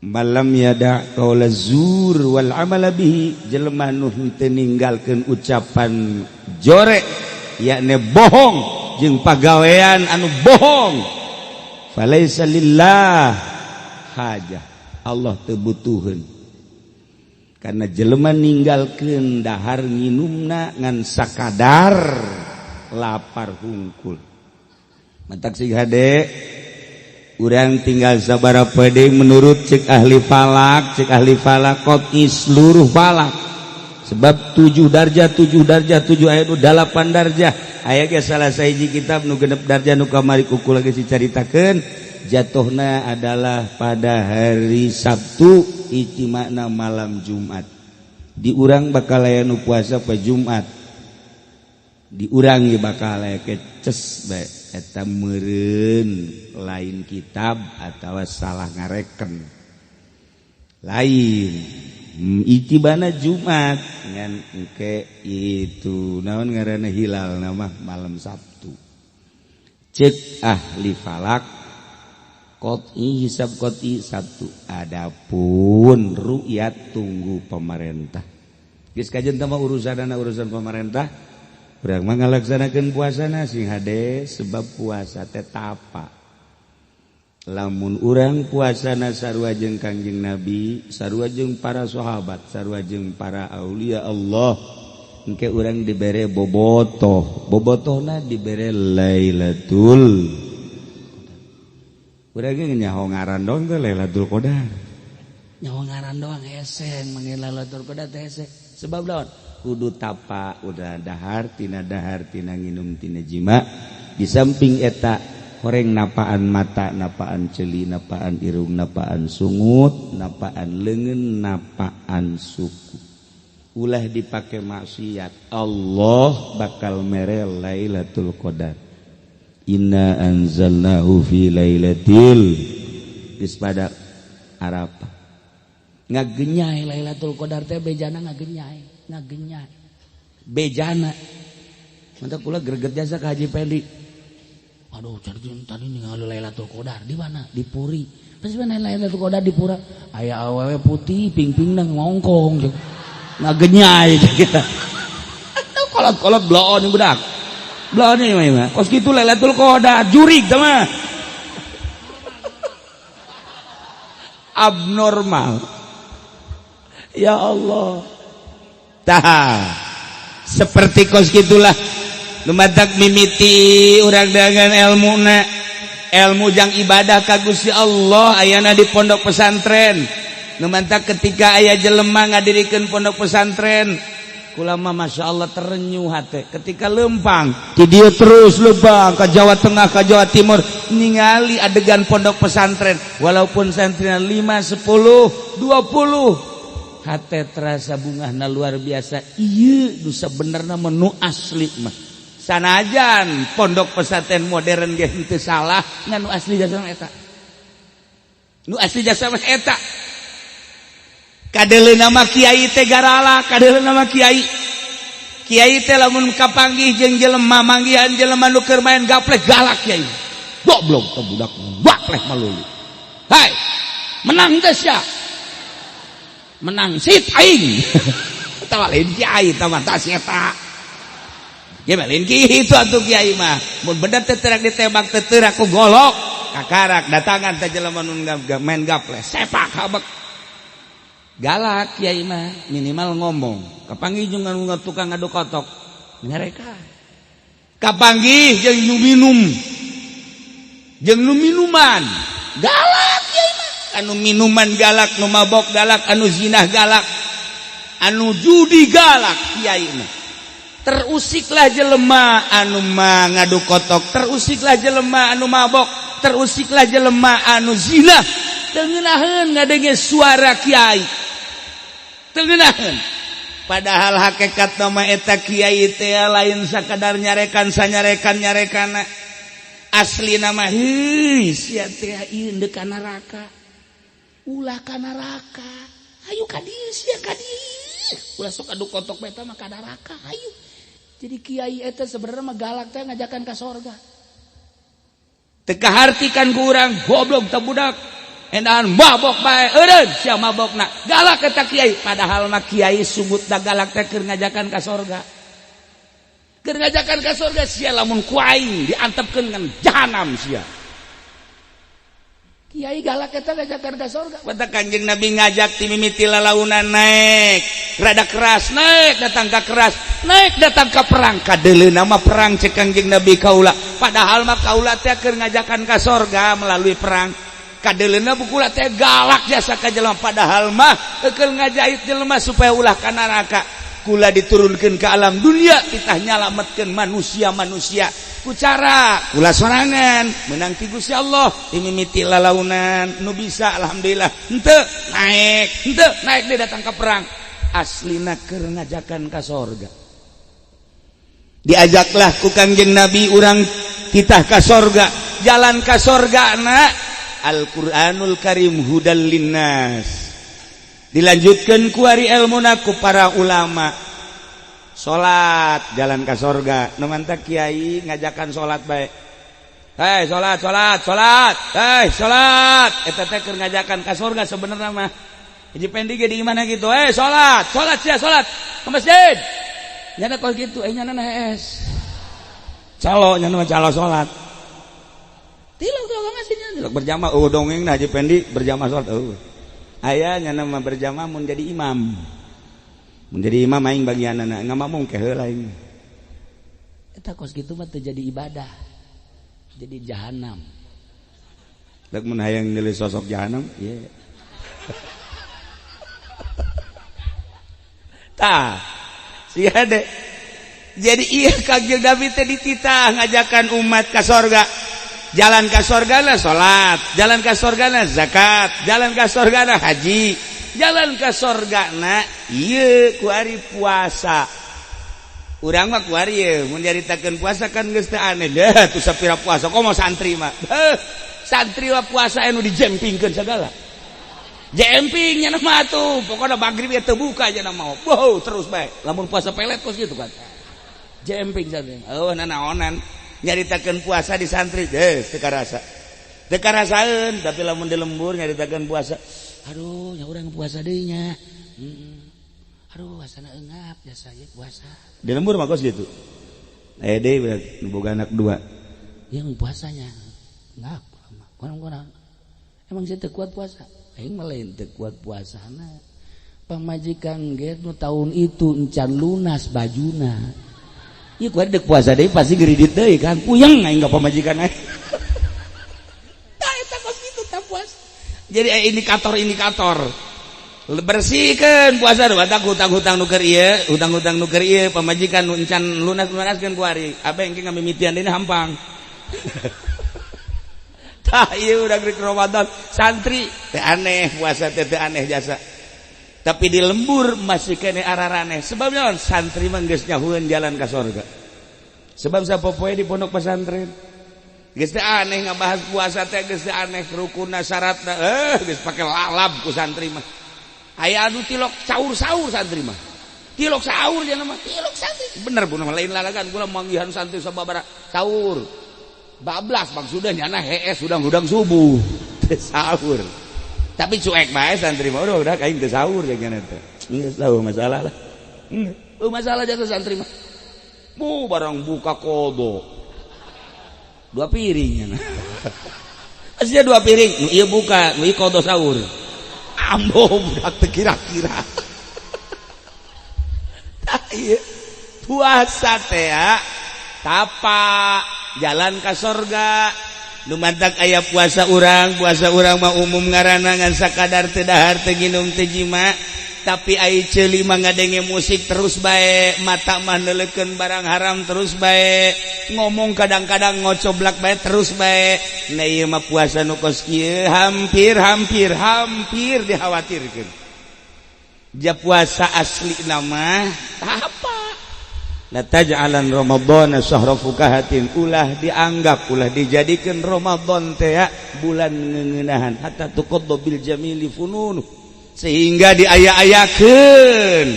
malam yada qaula zur wal amala bihi jelema nu henteu ninggalkeun ucapan jorek yakni bohong jeung pagawean anu bohong falaisa lillah hajah Allah teu butuheun karena jelema ninggalkeun dahar nginumna ngan sakadar lapar hungkul mantak sig hade urang tinggal sabaraha deui menurut cek ahli falak qot'i seluruh falak sebab 7 darjah 7 aya 8 darjah aya ge salah sahiji kitab nu genep darjah nu kamari kuku lagi dicaritakeun jatuhna adalah pada hari Sabtu ijtima'na malam Jumat di urang bakal aya nu puasa pa Jumat diurangi bakal keces bae eta meureun lain kitab atawa salah ngareken lain itibana Jumat ngan engke itu naon ngaranna hilal nama malam Sabtu cek ahli falak qot'i hisab qot'i Sabtu adapun ru'yat tunggu pemerintah geus kajen teh urusan pemerintah urang mah ngalaksanakeun puasana sing hade sebab puasa teh tapa lamun urang puasana sarua jeung Kangjeng Nabi sarua jeung para sahabat sarua jeung para aulia Allah engke urang dibere bobotohna dibere Lailatul. Urang ge nyaho ngaran doang teh Lailatul Qadar. Nyaho ngaran doang hese mangge Lailatul Qadar teh hese. Sebab naon? Kudu tapa udah dahar tina nginum tina jima. Di samping eta horeng napaan mata, napaan celi, napaan irung, napaan sungut, napaan leungeun, napaan suku. Ulah dipake maksiat, Allah bakal mere Lailatul Qadar. Inna anzalnahu fi lailatil geus pada Arafah. Ngagenyai Lailatul Qadar teh bejana ngagenyai bejana. Mantap kula greget jasa ka Haji Pendi. Aduh, tadi ningali Lailatul Qadar di mana? Di Puri. Pas mana Lailatul Qadar di Pura? Aya awewe putih ping-pingna ngongkong. Ngagenyai kita. Atuh kolot-kolot bloon budak. Bloon ieu mah. Kos kitu Lailatul Qadar jurig teh mah. Abnormal. Ya Allah. Tah. Seperti kos gitulah lumadak mimiti urang dengan ilmu jang ibadah ka Gusti Allah ayana di pondok pesantren. Lumadak ketika aya jelema ngadirikeun pondok pesantren kula mah masyaallah terenyuh hate ketika lempang ti dieu terus lempang ka Jawa Tengah ka Jawa Timur ningali adegan pondok pesantren walaupun santrina 5 10 20 hate terasa bungahna luar biasa. Ieu nu sebenarnya menu asli mah sanajan pondok pesantren modern ge henteu salah ngan nu asli jasa mah eta. Nu asli jasa mah eta. Kadeleuna mah kiai teh garala, kadeleuna mah kiai. Kiai teh lamun kapanggih jeung jelema manggihan jelema nu keur main gaplek galak kiai. Goblok teh budak gaplek malulu. Hai, menang teh sia. Menang sit aing. Tah lain kiai tah mah tah sia eta. Ge lain kitu atuh kiai mah. Mun bener teh teurak ditembak teh teurak ku golok kakarak datangan teh jelema nu main gaplek sepak habek. Galak kiai mah minimal ngomong. Kapanggih jeung tukang ngadu kotok ngareka. Kapanggih jeung nu minum. Jeung nu minuman. Galak kiai mah. Anu minuman galak, nu mabok galak, anu zinah galak, anu judi galak kiai mah. Terusiklah jelema anu mah ngadu kotok, terusiklah jelema anu mabok, terusiklah jelema anu zinah. Teu ngeunaheun ngadenge suara kiai. Teu ngeunaheun. Padahal hakikat nama eta kiai teh lain sakadar nyarekan sanyarekan-nyarekana. Asli nama heuh sia teh ieu endeu ka neraka. Ulah ka neraka. Ayo ka dieu sia ka dieu. Ulah sok adu kotok beta mah ka neraka. Ayo. Jadi kiai eta sebenarnya mah galak teh ngajakan ka sorga. Teu kahartikan ku urang goblok teh budak. Endahan mabok bae eureun sia mabokna. Galak eta kiai padahal mah kiai subut da galak teh keur ngajakan ka sorga. Keur ngajakan ka sorga sia lamun ku aing diantepkeun ngan jahanam sia. Kiai galak eta ngajakan ka sorga. Bata Kanjeng Nabi ngajak ti mimiti lalaunan naik, rada keras naik datang ka keras, naik datang ka perang. Kadeleuna mah perang cek Kanjeng Nabi kaula. Padahal mah kaula teh keur ngajakan ka sorga melalui perang. Kadeleuna bukula teh galak jasa ka jelema padahal mah keur ngajait jelema supaya ulah ka neraka. Kula diturunkeun ke alam dunia titah nyalametkeun manusia-manusia. Ku cara kula sorangan menang ti Gusti Allah dimimiti lalaunan nu bisa alhamdulillah henteu naik dia datang ke perang aslina keur ngajakan ka sorga. Diajaklah ku Kangjeng Nabi urang titah ka sorga. Jalan ka sorgana Al-Qur'anul Karim hudal linnas. Dilanjutkan ku ari ilmuna ku para ulama. Salat jalan ka sorga. Nu mantap kiai ngajakan salat bae. Hei salat. Hei salat. Eta teh keur ngajakan ka sorga sebenarnya mah. Haji Pendi ge di mana gitu. Hei salat sia salat. Ke masjid. Nyana kos gitu, nyana naes. Calo nyana mah calo salat. Tilok ngajinya tilok berjamaah dongeng Haji Pendi berjamaah salat Aya nyana mah berjamaah mun jadi imam. menjadi imam aing bagianana ngamamong ke heula aing eta kos kitu mah teu jadi ibadah jadi jahanam dak mun hayang nilai sosok jahanam ieu tah sia de jadi ieu Kangjeng Nabi teh dititah ngajakan umat ka sorga jalan ka sorgana salat jalan ka sorgana zakat jalan ka sorgana haji jalan ka sorgana ieu ku ari puasa urang mah ku ari ieu mun nyaritakeun puasa kan geus teu aneh dah tu sapira puasa komo santri mah santri mah puasa anu dijempingkeun sagala jempingnya mah atuh pokona magrib teu buka aja mah wow terus bae lamun puasa pelet kos gitu kan jemping santri eueuh nanaonan nyaritakeun puasa di santri teu karasaeun tapi lamun di lembur nyaritakeun puasa aduh nya urang puasa deui nya aduh asana eungap jasa ieu puasa di lembur mah kos gitu deui boga anak dua ieu puasanya ngap kurang emang saya teu kuat puasa aing mah lain teu kuat puasana pamajikan ge nu taun itu encan lunas bajuna ieu ku dek puasa deui pasti geridit deui kan puyeng aing ka pamajikan aing tah eta kos kitu tah puasa jadi indikator bersihkeun puasa nu batak hutang-hutang nu keur ieu hutang-hutang nu keur ieu pamajikan nu encan lunas-lunaskeun ku ari abeh engke ngamimitian deui hampang tah ieu udah rek Ramadan santri teh aneh puasa teh aneh jasa tapi di lembur masih kene araraneh sebab naon santri mah geus nyahueun jalan ka sorga sebab sapopoe di pondok pesantren geus teh aneh ngabahas puasa teh geus teh aneh rukunna syaratna geus pake lalab ku santri mah aya anu tilok saur-saur santri mah tilok saur cenah mah tilok santri bener bu lain lalagan kula manggihan santri sababaraha saur bablas maksudnya nyana hees udang-udang subuh teh sahur tapi cuek bae santri mah udah kain teu sahur jeung teh geus tahu masalah lah masalah jatuh santri mah barang buka kodo 2 piring nya aslinya 2 piring nu ieu buka nu ieu kodo sahur ambo budak teu kira-kira tah ieu puasa teh tapa jalan ka sorga lumantak aya puasa urang mah umum ngaranna ngan sakadar teu dahar teu nginum teu jima tapi ai ceuli mah ngadenge musik terus bae mata mah neulekeun barang haram terus bae ngomong kadang-kadang ngocoblak bae terus bae na ieu mah puasa nu kos kieu hampir dikhawatirkeun ja puasa asli nama apa la taj'alan ramadhana syahra fukahatin ulah dianggap ulah dijadikeun Ramadan teh bulan ngeuneunahan hatta tuqaddu bil jamili fununu sehingga diaya-ayakeun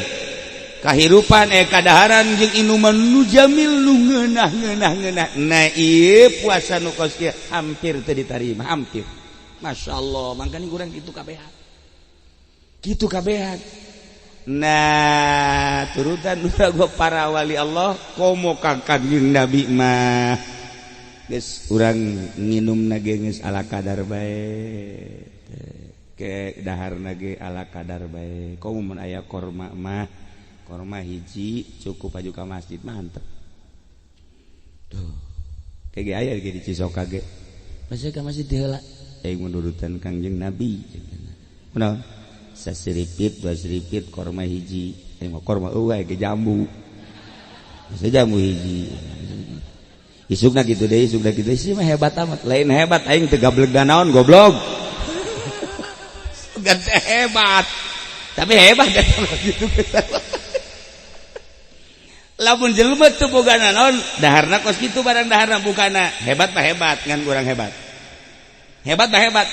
kahirupan kadaharan jeung inuman nu jamil nu ngeunah nah ieu puasa nu kos kieu hampir teu ditarima hampir masyaallah mangkana urang kitu kabehan nah turutan gua para wali Allah komo ka Kangjeng Nabi mah geus urang nginumna ge geus ala kadar bae ke daharna ge ala kadar bae komo mun aya korma mah korma hiji cukup aju ka masjid mantep tuh kege aya ge di Cisoka ge masih ka masjid heula mun nurutan Kangjeng Nabi kunaon sasiripit 2 siripit korma hiji korma eueuh ge jambu jamu hiji isukna kitu deui sih mah hebat amat lain hebat aing teu gableg naon goblok gan hebat tapi hebat gitu lamun jelema teu boga naon daharna kos kitu barang daharna bukana hebat mah hebat ngan kurang hebat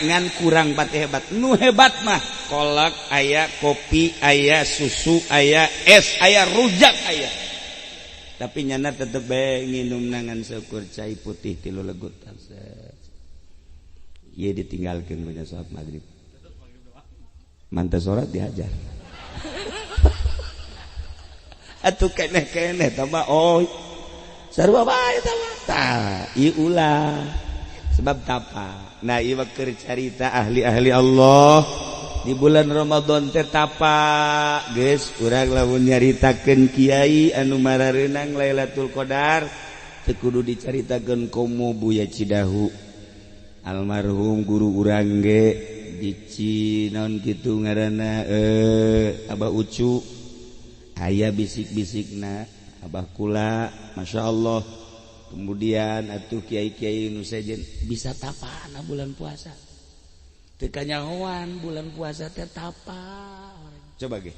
ngan kurang pati hebat nu hebat mah kolak aya kopi aya susu aya es aya rujak aya tapi nyana tetep bae nginum nangan seukur cai putih 3 legut ieu ditinggalkeun nya salat magrib mantep salat dihajar atuh keneh tah mah sarua bae tah mah tah ieu ulah sebab tapa nah ieu keur carita ahli-ahli Allah di bulan Ramadan teh tapa geus urang lamun nyaritakeun kiai anu marareunang Lailatul Qadar teu kudu dicaritakeun komo Buya Cidahu almarhum guru urang ge dici naon kitu ngaranna Abah Ucu aya bisik-bisikna Abah Kula masyaallah kemudian atuh kiai-kiai nu sejen bisa tapana bulan puasa tekanyahoan bulan puasa teh tapa coba ge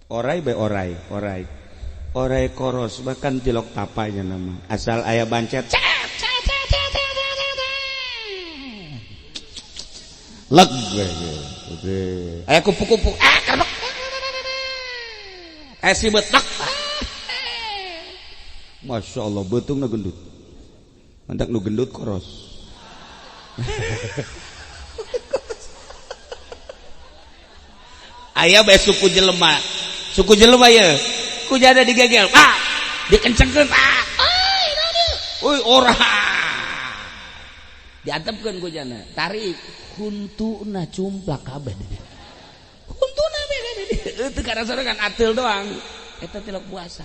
orai bae orai koros bahkan tilok tapanya nama asal aya bancet leg aya kupu-kupu kerbek si betak Masya Allah betung na gendut mantak nu gendut koros aya bae suku jelema ya ku jada digegel dikencengkeun ora diantepkeun ku jana tarik huntuna cumplak kabeh huntuna teu karasorangan ateul doang eta tilok puasa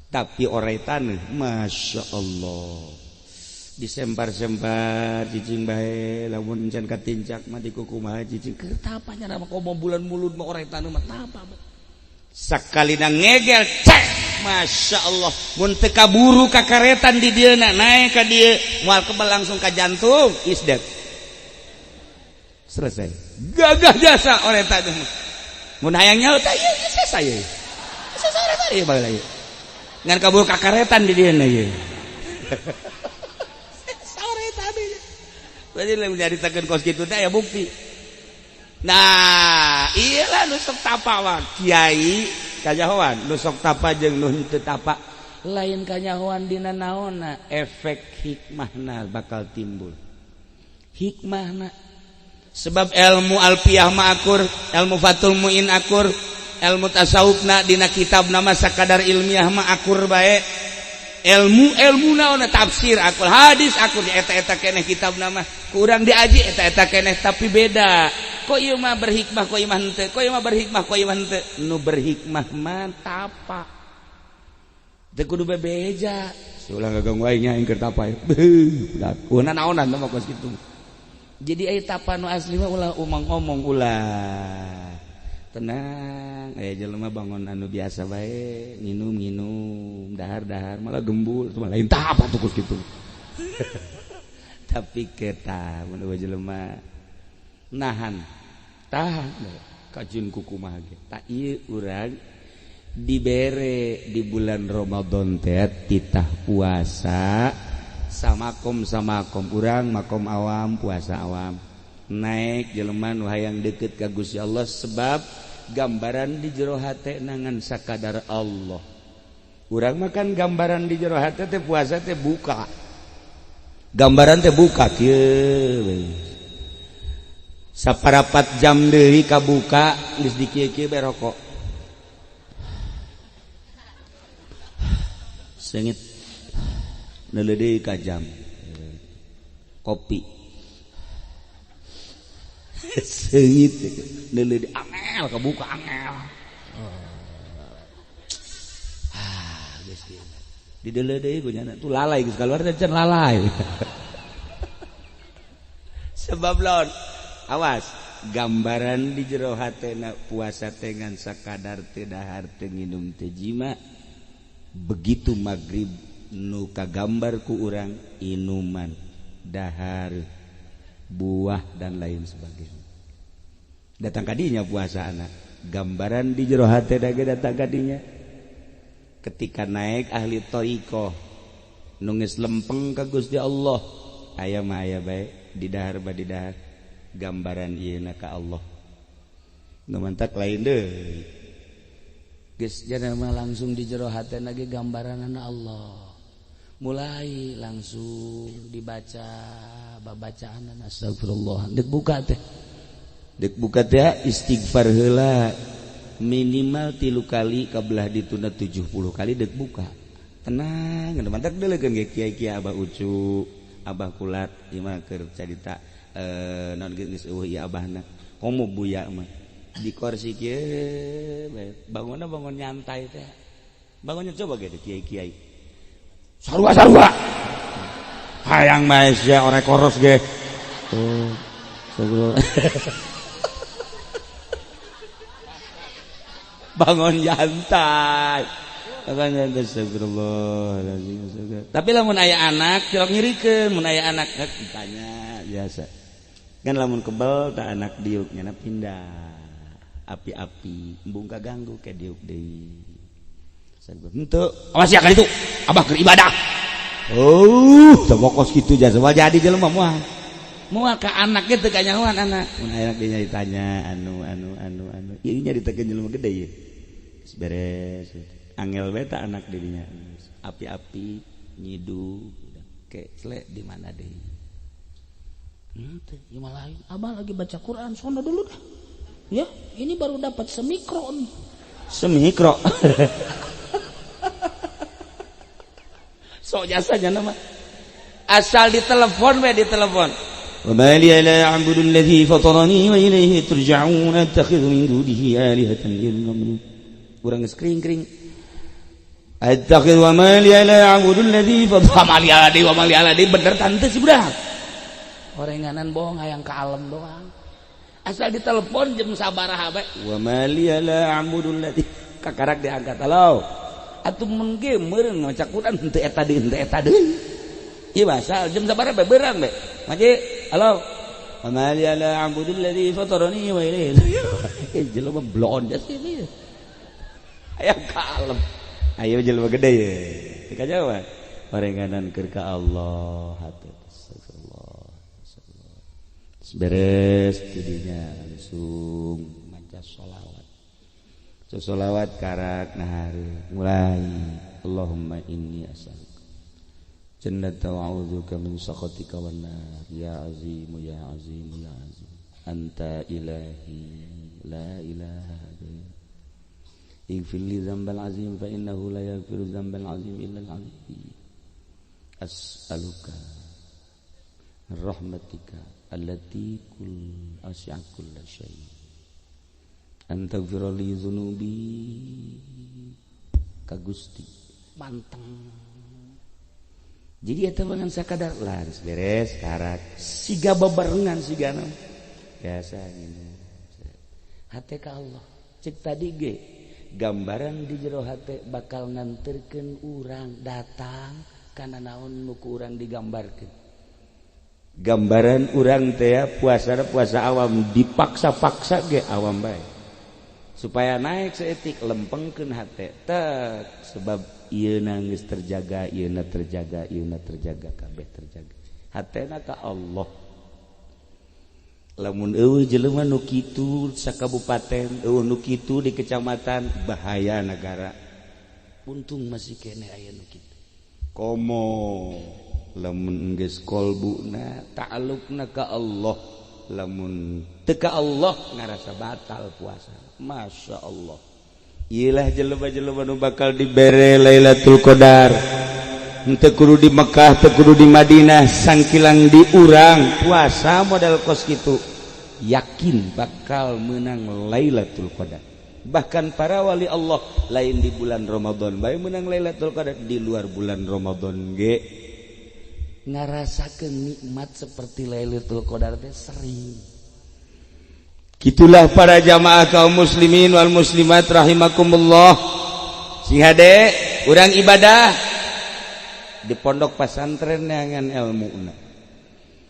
tapi orai taneuh Masya Allah disempar-sempar cicing bae lamun can katincak mah di kukumaha cicing keur tapanya nama komo bulan mulut mah orai taneuh mah tapa sakalina ngegel cek Masya Allah mun teu kaburu kakaretan di dieuna naik ka dieu moal kebal langsung ka jantung isdat selesai gagah jasa orai taneuh mun hayang nyaho teh ieu selesai orai taneuh bae ngan kabur kakaretan di dieuna ieu berarti menyaritakeun kos kitu teh aya bukti. Nah, iyalah nu sok tapa mah kiai kajahoan nu sok tapa jeung nu henteu tapa lain kanyahoan dina naonna efek hikmahna bakal timbul. Hikmahna sebab ilmu alfiyah mah akur, ilmu Fathul Muin akur, ilmu tasawufna dina kitab nama sakadar ilmiah mah akur bae. ilmu naon tafsir akul hadis akul eta keneh kitab nama kurang diaji eta keneh tapi beda kok ieu mah berhikmah kok ieu mah henteu kok ieu mah berhikmah kok ieu mah henteu nu berhikmah mah tapa teu kudu bebeja ulah gaganggu aing nya keur tapa ulah naonan mah kos kitu jadi aya tapa nu asli mah ulah omong-omong ulah tenang jelema bangun anu biasa bae nginum dahar malah gembul cuma lain tahap atuh kitu tapi kita mun jelema nahan tahan kajun kukumaha ge ta ieu urang dibere di bulan Ramadan teh titah puasa samakom urang makom awam puasa awam naik jelema nu hayang deukeut ka Gusti Allah sebab gambaran di jero hate nangan sakadar Allah urang mah kan gambaran di jero hate teh puasa teh buka gambaran teh buka kieu saparapat jam deui kabuka geus di kieu-kieu bae rokok seungit neuleuh deui ka jam kopi seungit neuleuh di angel kebuka angel geus di deuleuh deui ku nya tuh lalai geus kaluar teh can lalai sebab lawan awas gambaran di jero hatena puasa teh ngan sakadar teu dahar teu nginum teu jima begitu magrib nu kagambar ku urang inuman dahar buah dan lain sebagainya datang kadinya puasa anak gambaran di jero hate dage datang kadinya ketika naik ahli thariqah nu geus lempeng ka Gusti Allah aya mah aya bae di dahar badi dahar gambaran ieuna ka Allah nu mantak lain deui geus jana mah langsung di jero hatena ge gambaranna Allah mulai langsung dibaca babacaan astagfirullah dek buka teh istighfar heula minimal 3 kali kabelah ditunda 70 kali dek buka tenang mantap deulekeun ge kiai-kiai Abah Ucu Abah Kulat ieu mah keur carita naon geus eueuh ieu abahna komo buya mah di kursi kieu bangunna bangun nyantai teh bangunnya coba ge kiai-kiai sarua hayang mah sia orek koros ge bangun nyantai tapi lamun aya anak cilok nyirikeun mun aya anak ditanya biasa kan lamun kebal tak anak diuknya pindah api-api embung kaganggu ke diuk deui henteu awas ya kali itu abah keur ibadah coba kos kitu jasa jadi jelema moal ka anak ge teu kanyahoan anak mun aya anak dinya ditanya anu ieu nya ditekeun jelema gede ieu beres angel we ta anak dirinya api-api nyidu ke selek di mana deui teh ieu lain abah lagi baca Quran sono dulu dah ya ini baru dapat semikro nih semikro sok jasanya nama asal ditelepon we ditelepon wa ma li la a'budu alladhi fatarani wa ilayhi turja'un attakhidhu min dunihi alihatan yad'un urang geus kring-kring attakhidhu wa ma li la a'budu alladhi fatarani wa ma li alladhi bener tante si budak orenganan bohong hayang ka alam doang asal ditelepon jam sabaraha bae wa ma li la a'budu alladhi kakarak diangkat halo atuh mun ge meureun maca Quran henteu eta deui ieu basal jam sabaraha bae beurang bae maji halo wa ma li la a'budu alladhi fatarani wa ilayhi jelema blon jas ini hayang ka alam ayo jelema gede ye dikajawa orenganan keur ka Allah hate beres tidinya langsung maca sholawat karak nahari mulai Allahumma inni as'aluka jannata wa a'udzubika min sakhatika wan nar ya azim ya azim ya azim anta ilahi la ilaha illa ighfir li dzambal azim fa innahu la yaghfiru dzambal azim illa al azim as'aluka rahmatika allati kul asya kulla syai anta ghfirli dzunubi ka Gusti manteng jadi eta bangan sakadar lah beres karat siga babarengan sigana biasa ngene hate ka Allah cek tadi ge gambaran di jero hate bakal nganterkeun urang datang kana naon nu ku urang digambarkeun gambaran urang teh puasa awam dipaksa-paksa ge awam bae supaya naik seetik lempengkeun hate tek sebab ieu geus terjaga ieuna terjaga kabeh terjaga hatena ka Allah lamun eueuh jelema nu kitu sakabupaten eueuh nu kitu di kecamatan bahaya negara untung masih kene aya nu kitu komo lamun geus kolbuna ta'alluqna ka Allah lamun teu ka Allah ngarasa batal puasa masya Allah iyalah jelema-jelema nu bakal dibere Lailatul Qadar henteu kudu di Mekah teu kudu di Madinah sangkilang di urang puasa model kos kitu yakin bakal menang Lailatul Qadar bahkan para wali Allah lain di bulan Ramadan bae menang Lailatul Qadar di luar bulan Ramadan ge ngarasakeun nikmat seperti Lailatul Qadar teh sering. Gitulah para jamaah kaum muslimin wal muslimat rahimakumullah. Sing hade urang ibadah di pondok pesantren neangan ilmuna.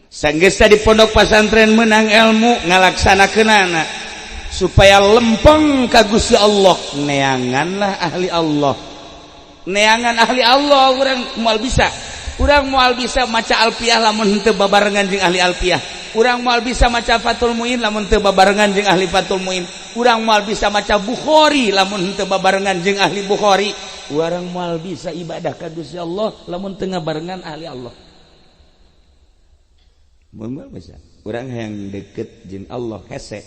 Sanggeus di pondok pesantren menang ilmu ngalaksanakeunana supaya lempeng ka Gusti Allah neanganlah ahli Allah. Neangan ahli Allah urang moal bisa. Urang moal bisa maca alfiah lamun henteu babarengan jeung ahli alfiah. Urang moal bisa maca Fathul Muin lamun teu babarengan jeung ahli Fathul Muin. Urang moal bisa maca Bukhari lamun henteu babarengan jeung ahli Bukhari. Urang moal bisa ibadah ka Gusti Allah lamun teu ngabarengan ahli Allah. Mun bisa. Urang hayang deukeut jeung Allah hese.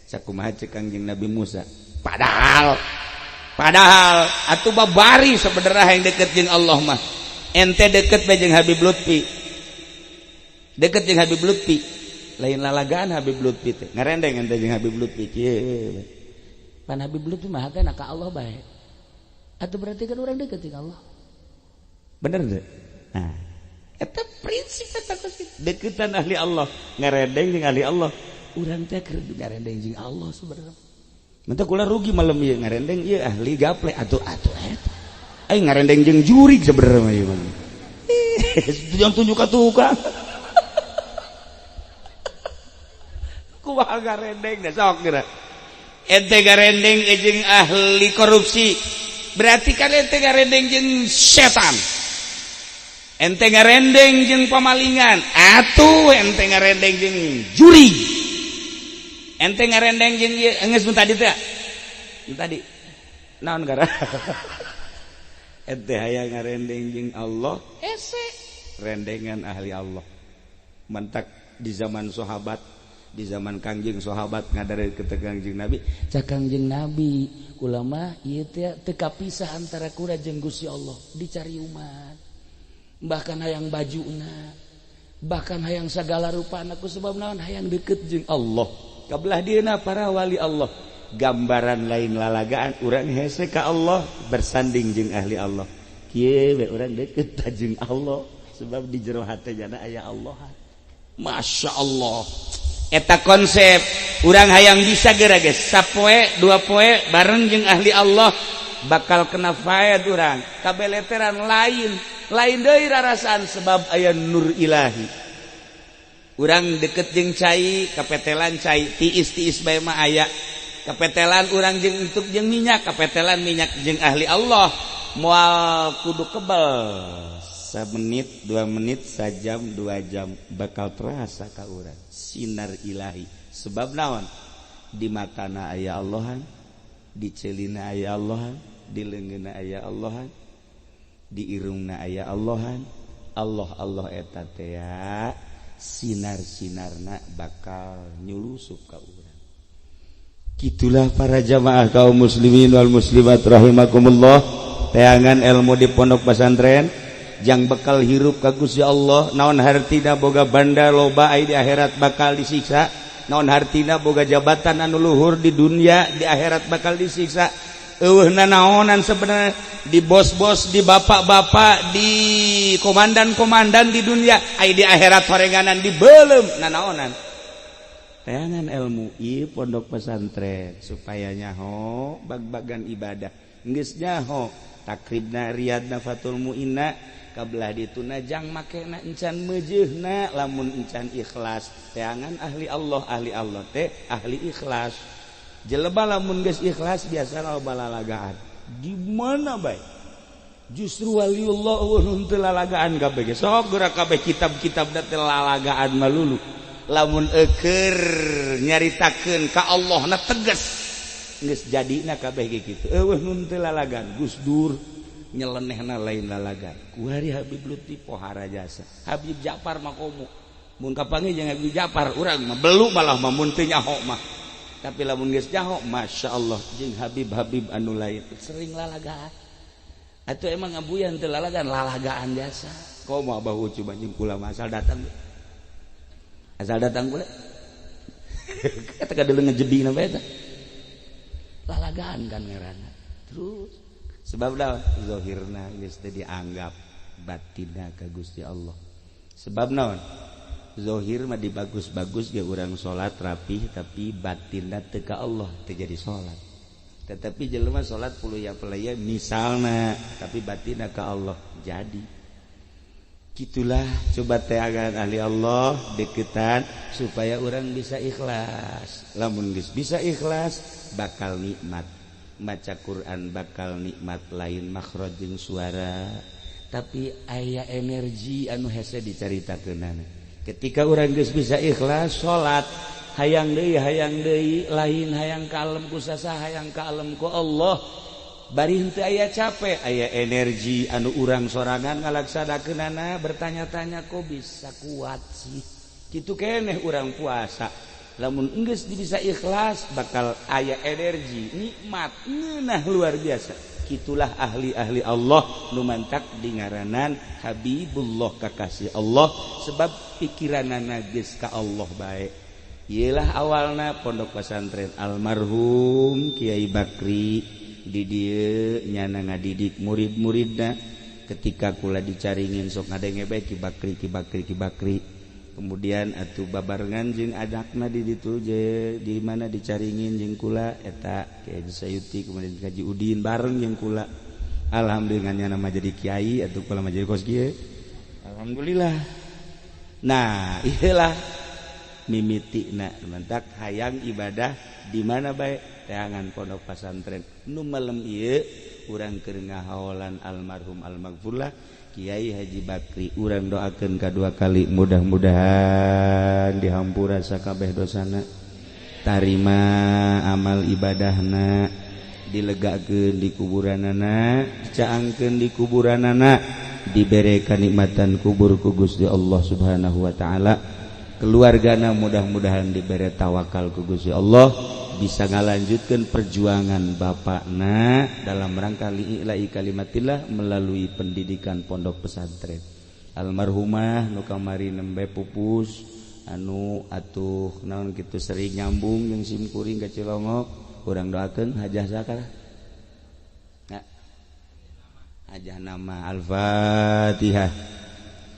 Sakumaha ceuk Kangjeng Nabi Musa. Padahal atuh babari sabenerna hayang deukeut jeung Allah mah. Ente deket bae jeung Habib Lutfi. Deket jeung Habib Lutfi. lain lalagaan Habib Lutfi teh ngarendeng ente jeung Habib Lutfi kieu pan Habib Lutfi mah teh ka Allah bae atuh berarti kan urang deket jeung Allah bener teh nah eta prinsip eta deketan ahli Allah ngarendeng jeung ahli Allah urang teh keur ngarendeng jeung Allah sebenarnya mentah kula rugi malam ieu ngarendeng ieu ahli gaple atuh eta ai ngarendeng jeung jurig sebenarnya mah ieu mah yang tunjuk ka tukang kumaha garendeng da sok geura ente garendeng jeung ahli korupsi berarti kan ente garendeng jeung setan ente garendeng jeung pamalingan atuh ente garendeng jeung juri ente garendeng jeung geus mun tadi teh tadi naon gara ente hayang ngarendeng jeung Allah ese rendengan ahli Allah mantak di zaman sahabat di zaman Kangjeng sahabat ngadare ke Kangjeng Nabi cak Kangjeng Nabi ulama ieu teh teu kapisah antara kura jeung Gusti Allah dicari umat bahkan hayang bajuna bahkan hayang sagala rupana ku sebab naon hayang deukeut jeung Allah kabelah dieuna para wali Allah gambaran lain lalagaan urang hese ka Allah bersanding jeung ahli Allah kieu we urang deukeut ka jeung Allah sebab di jero hatena aya Allah Masya Allah eta konsep urang hayang bisa geura geus sapoe dua poe bareng jeung ahli Allah bakal kena faed urang kabeleteran lain deui rarasaan sebab aya nur ilahi urang deket jeung cai kapetelan cai tiis bae mah aya kapetelan urang jeung entuk jeung minyak kapetelan minyak jeung ahli Allah moal kudu kebal 1 menit 2 menit sajam 2 jam bakal terasa ka urang sinar ilahi sebab naon di matana aya Allahan di ceulina aya Allahan di leungeunna aya Allahan di irungna aya Allahan Allah eta teh sinar-sinarna bakal nyulusup ka urang kitulah para jamaah kaum muslimin wal muslimat rahimakumullah teangan ilmu di pondok pesantren jang bakal hirup ka Gusti Allah naon hartina boga banda loba ai di akhirat bakal disiksa naon hartina boga jabatan anu luhur di dunia di akhirat bakal disiksa eueuhna naonan sebenarnya di bos-bos di bapak-bapak di komandan-komandan di dunia ai di akhirat horenganan di beuleum naonan tayangan ilmu ieu pondok pesantren supaya nyaho bag-bagan ibadah geus nyaho takribna riyadna fatul muinna kabelah dituna jang makena encan meujeuhna lamun encan ikhlas teangan ahli Allah teh ahli ikhlas jeleba lamun geus ikhlas biasa loba lalagaan di mana bae justru waliullah eueuh teu lalagaan kabeh ge sok geura kabeh kitab-kitab teh lalagaan malulu lamun eukeur nyaritakeun ka Allahna tegas geus jadina kabeh ge kitu eueuh nun teu lalagaan Gus Dur nyelenehna lain lalagan kuari Habib Lutfi pohara jasa Habib Ja'far makomu mun kapanggih jeung Habib Ja'far urang mah belu malah mah mun teu nyaho mah tapi lamun geus nyaho masyaallah jeung Habib anu lain sering lalagaan atuh emang ngabuyan teu lalagaan jasa komo abah coba jeung kula asal datang kula eta kadeuleung ngejebina bae eta lalagaan kan ngaranna terus sebab dah zahirna geus teu dianggap batinna ka Gusti Allah sebab naon zahir mah dibagus-bagus ge urang salat rapih tapi batinna teu ka Allah teu jadi salat tetapi jelema salat puluya-puluya misalna tapi batinna ka Allah jadi gitulah coba teh agan ahli Allah deketan supaya orang bisa ikhlas lamun geus bisa ikhlas bakal nikmat maca Quran bakal nikmat lain makhraj jeung suara tapi aya energi anu hese dicaritakeunana ketika urang geus bisa ikhlas salat hayang deui lain hayang kalem ku sasa hayang kalem ku Allah bari henteu aya capek aya energi anu urang sorangan ngalaksanakeunana bertanya-tanya kok bisa kuat sih kitu keneh urang puasa lamun geus bisa ikhlas bakal aya energi nikmat ngeunah luar biasa sakitulah ahli-ahli Allah nu mantak dingaranan Habibullah kakasih Allah sebab pikiranana geus ka Allah bae. Iyalah awalna pondok pesantren almarhum Kiai Bakri di dieu nyana ngadidik murid-muridna ketika kula dicaringin sok ngadenge bae Ki Bakri kemudian atuh babarengan jeung adakna di ditu je di mana dicaringin jeung kula eta Kiai Sayuti kemudian Kaji Udin bareng jeung kula alhamdulillah nyana mah jadi kiai atuh kula mah jadi kos kieu alhamdulillah. Nah iyalah mimitina mantak hayang ibadah di mana bae teangan pondok pesantren nu malem ieu urang keur ngahaolan almarhum almaghfurlah Kiai Haji Bakri urang doakeun kadua kali mudah-mudahan dihampura sakabeh dosana tarima amal ibadahna dilegakeun di kuburanana dicaangkeun di kuburanana dibere kanikmatan kubur ku Gusti Allah Subhanahu wa taala keluargana mudah-mudahan diberi tawakal ku Gusti Allah bisa ngalanjutkan perjuangan bapakna dalam rangka li'ila'i kalimatillah melalui pendidikan pondok pesantren. Almarhumah nu kamari nembe pupus anu atuh naon kitu sering nyambung jeung simkuring ka Cilongok urang doakeun hajah sakala nah hajah nama Al-Fatihah.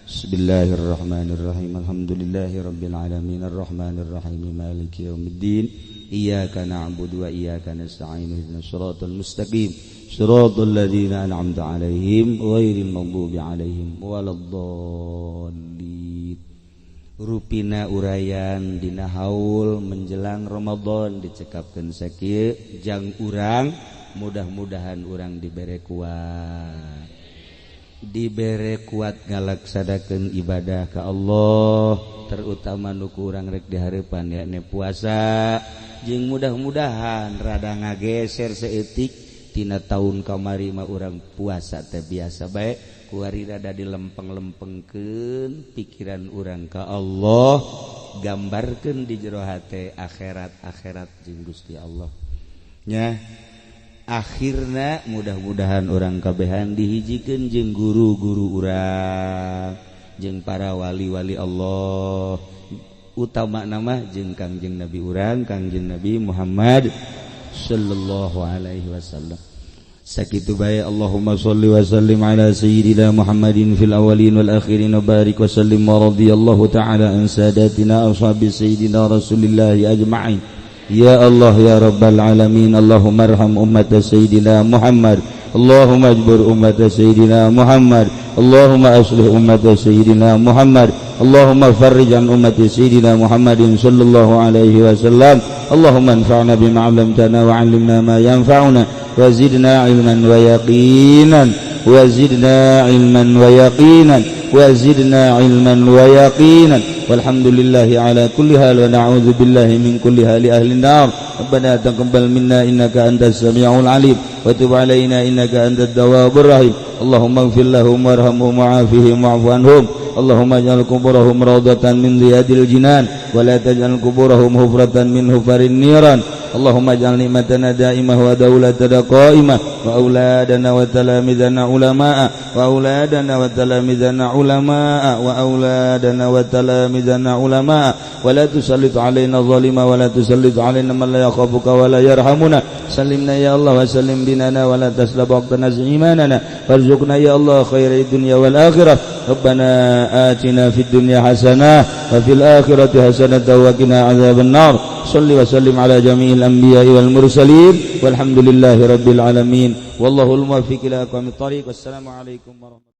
Bismillahirrahmanirrahim. Alhamdulillahirabbil alamin arrahmanir rahim maliki yaumiddin. Iyyaka na'budu wa iyyaka nasta'in ihdinas siratal mustaqim. Shiratal ladzina an'amta 'alaihim ghairil maghdubi 'alaihim waladdallin. Rupina urayan dina haul menjelang Ramadan dicekapkeun sakieu jang urang mudah-mudahan urang dibere kuat. Dibere kuat ngalaksanakeun ibadah ka Allah terutama nu kurang rek dihareupan yakni puasa jeung mudah-mudahan rada ngageser saeutik tina taun kamari mah urang puasa teh biasa bae kuari rada dilempeng-lempengkeun pikiran urang ka Allah gambarkeun di jero hate akhirat jeung Gusti Allah nya. Akhirna mudah-mudahan orang kabehan dihijikeun jeung guru-guru urang jeung para wali-wali Allah utama nama jeung Kangjeng Nabi urang Kangjeng Nabi Muhammad sallallahu alaihi wasallam sakitu bae. Allahumma shalli wa sallim ala sayyidina Muhammadin fil awwalin wal akhirin wa barik wa sallim wa radhiyallahu ta'ala an sadatina ashabi sayyidina Rasulillah ajma'in. Ya Allah ya Rabbal Alamin. Allahumma arham ummat Sayyidina Muhammad. Allahumma ajbur ummat Sayyidina Muhammad. Allahumma aslih ummat Sayyidina Muhammad. Allahumma farrij an ummat Sayyidina Muhammadin sallallahu alaihi wasallam. Allahumma anfa'na bima 'allamtana wa 'allimna ma yanfa'una wa zidna 'ilman wa yaqinan wa zidna 'ilman wa yaqinan wa zidna 'ilman wa yaqinan. Walhamdulillahi ala kulli hal wa na'udzu billahi min kulli hali ahli an-nar. Rabbana taqabbal minna innaka antas samiul alim wa tub alaina innaka antat tawwabur rahim. Allahumma ighfir lahum warhamhum wa'afihim wa'fu anhum. Allahumma ij'al quburahum rawdatan min riyadil jinan wa la taj'al quburahum hufratan min hufarin niran. Allahumma ij'al ni'matana da'imah wa dawlatana qa'imah wa auladana wa talamidana ulama'a wa auladana wa talamidana ulama'a wa auladana wa talamidana ulama'a wa la tusallit 'alaina zalima wa la tusallit 'alaina man la yakhafuka wa la yarhamuna. Sallimna ya Allah wa sallim binana wa la taslab waqtana imanana warzuqna ya Allah khairid dunya wal akhirah. Rabbana atina fid dunya hasanah wa fil akhirati hasanah wa qina adzaban nar. Shalli wa sallim ala jami'il anbiya'i wal mursalin walhamdulillahi rabbil alamin. Wallahul muwaffiq ila aqwamit thariq. Wassalamu alaikum warahmatullahi